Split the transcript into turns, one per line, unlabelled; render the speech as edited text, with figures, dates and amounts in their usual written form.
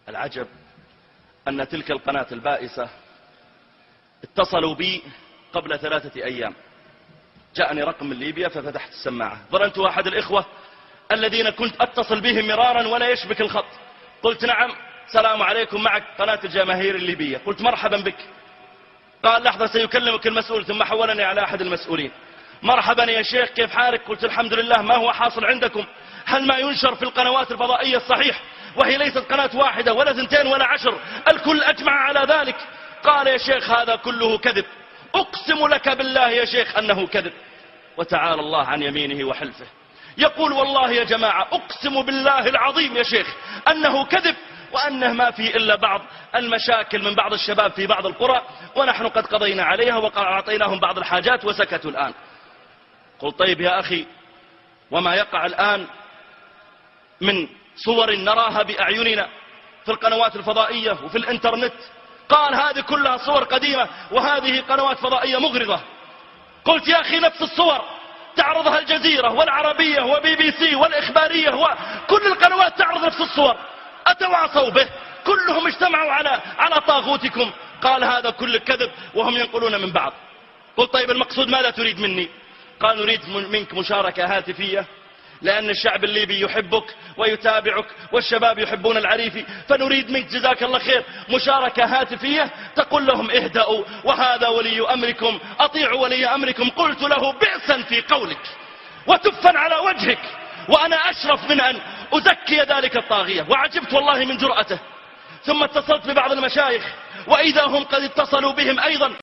العجب أن تلك القناة البائسة اتصلوا بي قبل 3 أيام. جاءني رقم من ليبيا ففتحت السماعة، ظننت أحد الإخوة الذين كنت أتصل بهم مرارا ولا يشبك الخط. قلت نعم، سلام عليكم، معك قناة الجماهير الليبية. قلت مرحبا بك. قال لحظة سيكلمك المسؤول، ثم حولني على أحد المسؤولين. مرحبا يا شيخ، كيف حالك؟ قلت الحمد لله، ما هو حاصل عندكم؟ هل ما ينشر في القنوات الفضائية الصحيح؟ وهي ليست قناة واحدة ولا 2 ولا 10، الكل أجمع على ذلك. قال يا شيخ هذا كله كذب، أقسم لك بالله يا شيخ أنه كذب. وتعالى الله عن يمينه وحلفه، يقول والله يا جماعة أقسم بالله العظيم يا شيخ أنه كذب، وأنه ما في إلا بعض المشاكل من بعض الشباب في بعض القرى، ونحن قد قضينا عليها وأعطيناهم بعض الحاجات وسكتوا الآن. قل طيب يا أخي، وما يقع الآن من صور نراها بأعيننا في القنوات الفضائية وفي الإنترنت؟ قال هذه كلها صور قديمة وهذه قنوات فضائية مغرضة. قلت يا أخي نفس الصور تعرضها الجزيرة والعربية وبي بي سي والإخبارية وكل القنوات تعرض نفس الصور، أتواصوا به؟ كلهم اجتمعوا على طاغوتكم. قال هذا كل كذب وهم ينقلون من بعض. قلت طيب المقصود ماذا تريد مني؟ قال نريد منك مشاركة هاتفية، لأن الشعب الليبي يحبك ويتابعك والشباب يحبون العريفي، فنريد منك جزاك الله خير مشاركة هاتفية تقول لهم اهدأوا وهذا ولي أمركم، أطيعوا ولي أمركم. قلت له بئسا في قولك وتفا على وجهك، وأنا أشرف من أن أزكي ذلك الطاغية. وعجبت والله من جرأته. ثم اتصلت ببعض المشايخ وإذا هم قد اتصلوا بهم أيضا